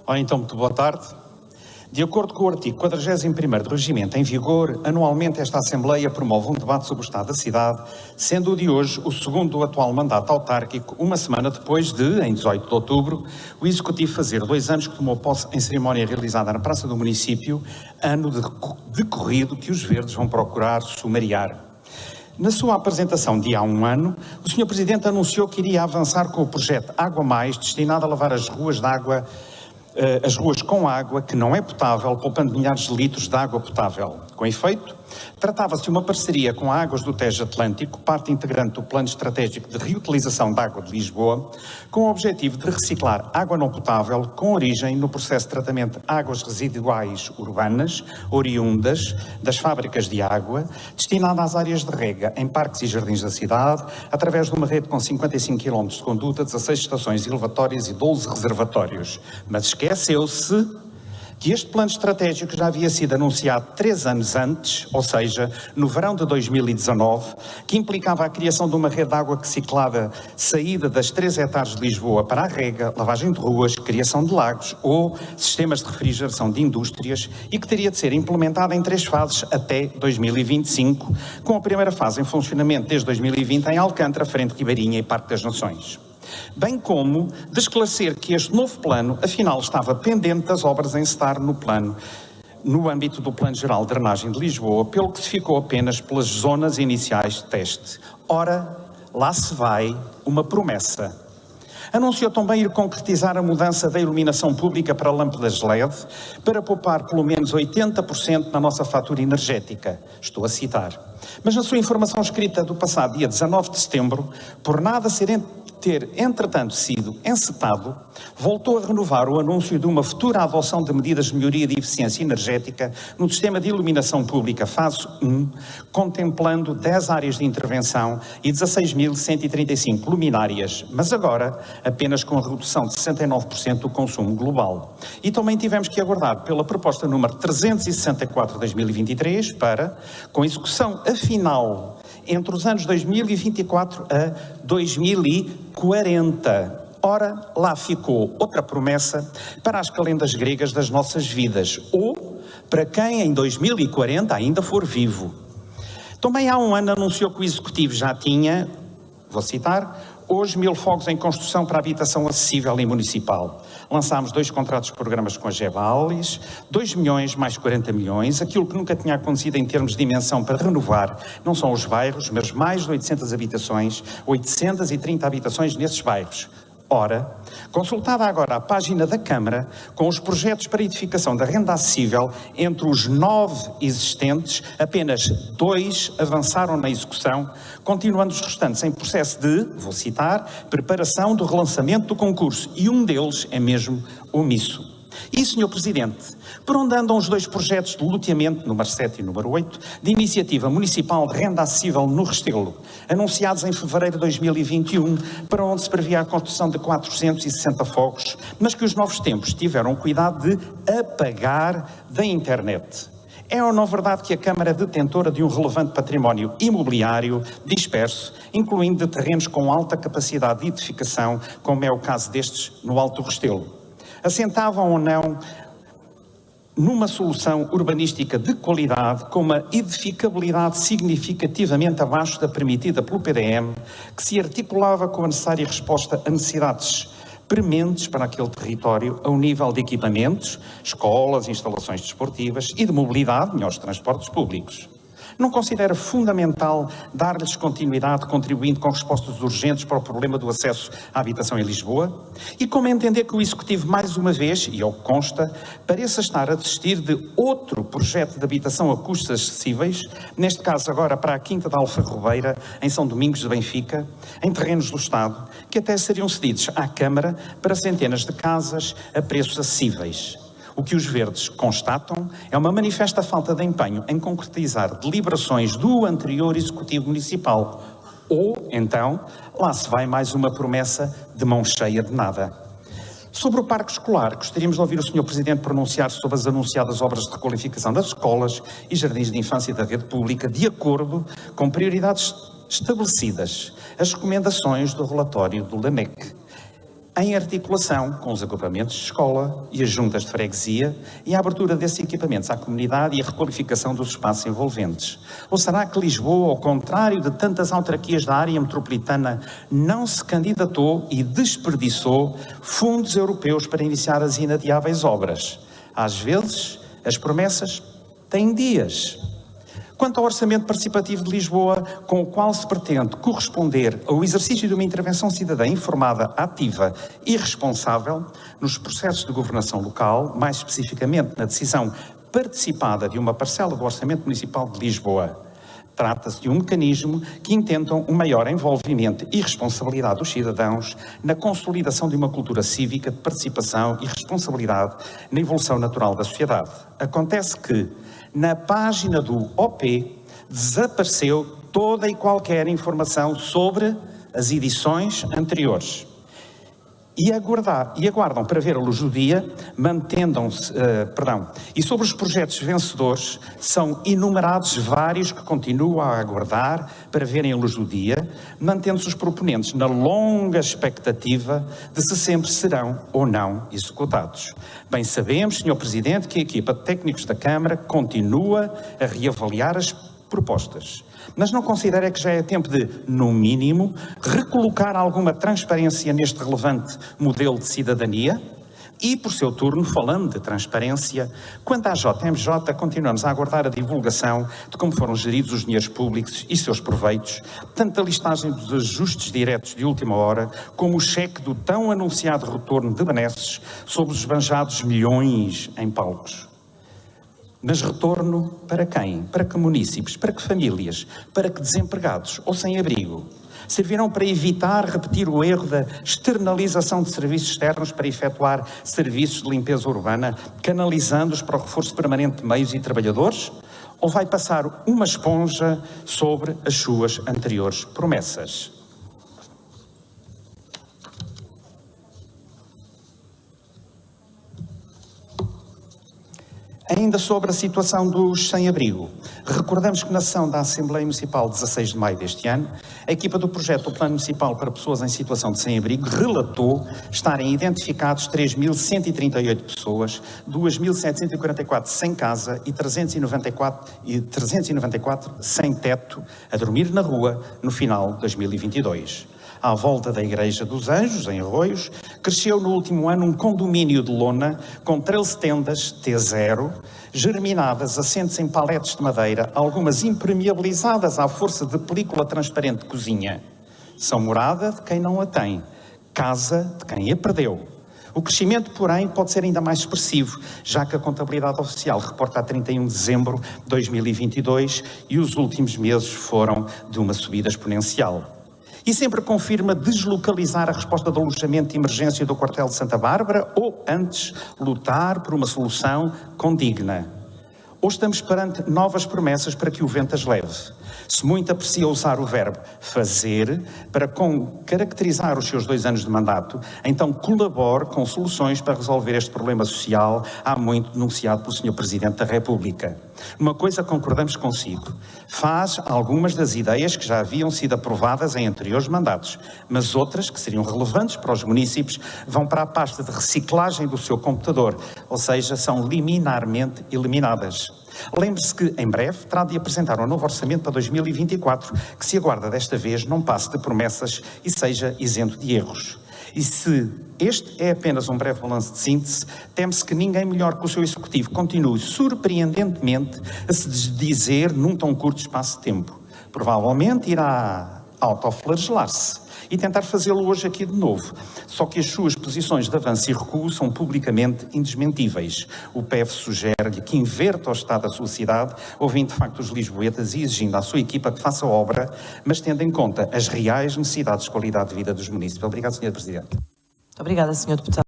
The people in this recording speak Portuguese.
Ora, então, muito boa tarde. De acordo com o artigo 41º do Regimento em vigor, anualmente esta Assembleia promove um debate sobre o estado da cidade, sendo o de hoje o segundo do atual mandato autárquico, uma semana depois de, em 18 de outubro, o Executivo fazer 2 anos que tomou posse em cerimónia realizada na Praça do Município, ano decorrido que os verdes vão procurar sumariar. Na sua apresentação de há um ano, o Sr. Presidente anunciou que iria avançar com o projeto Água Mais, destinado a lavar as ruas com água que não é potável, poupando milhares de litros de água potável. Com efeito, tratava-se de uma parceria com a Águas do Tejo Atlântico, parte integrante do Plano Estratégico de Reutilização da Água de Lisboa, com o objetivo de reciclar água não potável com origem no processo de tratamento de águas residuais urbanas, oriundas das fábricas de água, destinada às áreas de rega em parques e jardins da cidade, através de uma rede com 55 km de conduta, 16 estações elevatórias e 12 reservatórios. Mas esqueceu-se que este plano estratégico já havia sido anunciado 3 anos antes, ou seja, no verão de 2019, que implicava a criação de uma rede de água reciclada saída das 3 hectares de Lisboa para a rega, lavagem de ruas, criação de lagos ou sistemas de refrigeração de indústrias e que teria de ser implementada em 3 fases até 2025, com a primeira fase em funcionamento desde 2020 em Alcântara, Frente Ribeirinha e Parque das Nações. Bem como de esclarecer que este novo plano, afinal, estava pendente das obras em estar no âmbito do Plano Geral de Drenagem de Lisboa, pelo que se ficou apenas pelas zonas iniciais de teste. Ora, lá se vai uma promessa. Anunciou também ir concretizar a mudança da iluminação pública para lâmpadas LED, para poupar pelo menos 80% na nossa fatura energética. Estou a citar. Mas na sua informação escrita do passado dia 19 de setembro, por nada ter, entretanto, sido encetado, voltou a renovar o anúncio de uma futura adoção de medidas de melhoria de eficiência energética no sistema de iluminação pública fase 1, contemplando 10 áreas de intervenção e 16.135 luminárias, mas agora apenas com a redução de 69% do consumo global. E também tivemos que aguardar pela proposta número 364 de 2023 para, com execução afinal entre os anos 2024 a 2040. Ora, lá ficou outra promessa para as calendas gregas das nossas vidas, ou para quem em 2040 ainda for vivo. Também há um ano anunciou que o Executivo já tinha, vou citar, hoje 1000 fogos em construção para habitação acessível e municipal. Lançámos 2 contratos de programas com a Gebalis, 2 milhões mais 40 milhões, aquilo que nunca tinha acontecido em termos de dimensão para renovar, não só os bairros, mas mais de 800 habitações, 830 habitações nesses bairros. Ora, consultada agora a página da Câmara, com os projetos para edificação da renda acessível, entre os 9 existentes, apenas 2 avançaram na execução, continuando os restantes em processo de, vou citar, preparação do relançamento do concurso, e um deles é mesmo omisso. E, Sr. Presidente, por onde andam os 2 projetos de loteamento, número 7 e número 8, de iniciativa municipal de renda acessível no Restelo, anunciados em fevereiro de 2021, para onde se previa a construção de 460 fogos, mas que os novos tempos tiveram cuidado de apagar da internet? É ou não verdade que a Câmara é detentora de um relevante património imobiliário disperso, incluindo de terrenos com alta capacidade de edificação, como é o caso destes no Alto Restelo? Assentavam ou não numa solução urbanística de qualidade, com uma edificabilidade significativamente abaixo da permitida pelo PDM, que se articulava com a necessária resposta a necessidades prementes para aquele território, ao nível de equipamentos, escolas, instalações desportivas e de mobilidade, melhores transportes públicos? Não considera fundamental dar-lhes continuidade, contribuindo com respostas urgentes para o problema do acesso à habitação em Lisboa? E como entender que o Executivo, mais uma vez, e ao que consta, pareça estar a desistir de outro projeto de habitação a custos acessíveis, neste caso agora para a Quinta da Alfarrobeira, em São Domingos de Benfica, em terrenos do Estado, que até seriam cedidos à Câmara para centenas de casas a preços acessíveis? O que os verdes constatam é uma manifesta falta de empenho em concretizar deliberações do anterior Executivo Municipal. Ou, então, lá se vai mais uma promessa de mão cheia de nada. Sobre o parque escolar, gostaríamos de ouvir o Sr. Presidente pronunciar-se sobre as anunciadas obras de requalificação das escolas e jardins de infância da rede pública, de acordo com prioridades estabelecidas, as recomendações do relatório do LAMEC. em articulação com os agrupamentos de escola e as juntas de freguesia e a abertura desses equipamentos à comunidade e a requalificação dos espaços envolventes? Ou será que Lisboa, ao contrário de tantas autarquias da área metropolitana, não se candidatou e desperdiçou fundos europeus para iniciar as inadiáveis obras? Às vezes, as promessas têm dias. Quanto ao Orçamento Participativo de Lisboa, com o qual se pretende corresponder ao exercício de uma intervenção cidadã informada, ativa e responsável nos processos de governação local, mais especificamente na decisão participada de uma parcela do Orçamento Municipal de Lisboa. Trata-se de um mecanismo que intenta um maior envolvimento e responsabilidade dos cidadãos na consolidação de uma cultura cívica de participação e responsabilidade na evolução natural da sociedade. Acontece que, na página do OP, desapareceu toda e qualquer informação sobre as edições anteriores. E aguardam para ver a luz do dia, e sobre os projetos vencedores, são enumerados vários que continuam a aguardar para verem a luz do dia, mantendo-se os proponentes na longa expectativa de se sempre serão ou não executados. Bem sabemos, Sr. Presidente, que a equipa de técnicos da Câmara continua a reavaliar as propostas. Mas não considera que já é tempo de, no mínimo, recolocar alguma transparência neste relevante modelo de cidadania? E, por seu turno, falando de transparência, quanto à JMJ, continuamos a aguardar a divulgação de como foram geridos os dinheiros públicos e seus proveitos, tanto a listagem dos ajustes diretos de última hora, como o cheque do tão anunciado retorno de benesses sobre os esbanjados milhões em palcos. Mas retorno para quem? Para que munícipes? Para que famílias? Para que desempregados ou sem abrigo? Servirão para evitar repetir o erro da externalização de serviços externos para efetuar serviços de limpeza urbana, canalizando-os para o reforço permanente de meios e trabalhadores? Ou vai passar uma esponja sobre as suas anteriores promessas? Ainda sobre a situação dos sem-abrigo, recordamos que na sessão da Assembleia Municipal, 16 de maio deste ano, a equipa do projeto do Plano Municipal para Pessoas em Situação de Sem-Abrigo relatou estarem identificados 3.138 pessoas, 2.744 sem casa e 394 sem teto, a dormir na rua no final de 2022. À volta da Igreja dos Anjos, em Arroios, cresceu no último ano um condomínio de lona com 13 tendas T0, germinadas, assentes em paletes de madeira, algumas impermeabilizadas à força de película transparente de cozinha. São morada de quem não a tem, casa de quem a perdeu. O crescimento, porém, pode ser ainda mais expressivo, já que a contabilidade oficial reporta a 31 de dezembro de 2022 e os últimos meses foram de uma subida exponencial. E sempre confirma deslocalizar a resposta de alojamento de emergência do quartel de Santa Bárbara ou, antes, lutar por uma solução condigna. Ou estamos perante novas promessas para que o vento as leve. Se muito aprecia usar o verbo fazer para caracterizar os seus 2 anos de mandato, então colabore com soluções para resolver este problema social há muito denunciado pelo Sr. Presidente da República. Uma coisa concordamos consigo, faz algumas das ideias que já haviam sido aprovadas em anteriores mandatos, mas outras que seriam relevantes para os munícipes vão para a pasta de reciclagem do seu computador, ou seja, são liminarmente eliminadas. Lembre-se que, em breve, terá de apresentar um novo orçamento para 2024, que se aguarda desta vez não passe de promessas e seja isento de erros. E se este é apenas um breve balanço de síntese, teme-se que ninguém melhor que o seu Executivo continue surpreendentemente a se desdizer num tão curto espaço de tempo. Provavelmente irá autoflagelar-se e tentar fazê-lo hoje aqui de novo. Só que as suas posições de avanço e recuo são publicamente indesmentíveis. O PEV sugere-lhe que inverta o estado da sua cidade, ouvindo de facto os lisboetas e exigindo à sua equipa que faça obra, mas tendo em conta as reais necessidades de qualidade de vida dos munícipes. Obrigado, Sr. Presidente. Obrigada, Sr. Deputado.